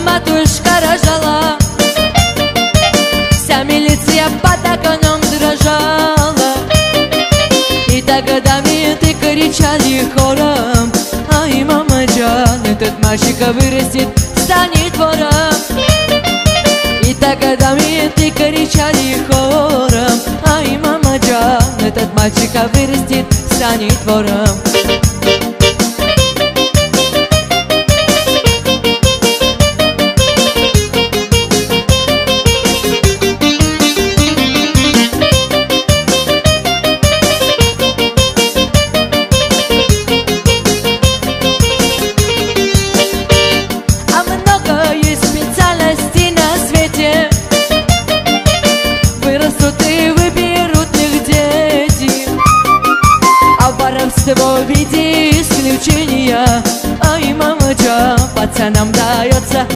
Матушка рожала, вся милиция под окном дрожала, и тогда менты кричали хором: ай, мама Джан, этот мальчик вырастет, станет вором. И тогда менты кричали хором: ай, мама Джан, этот мальчик вырастет, станет вором.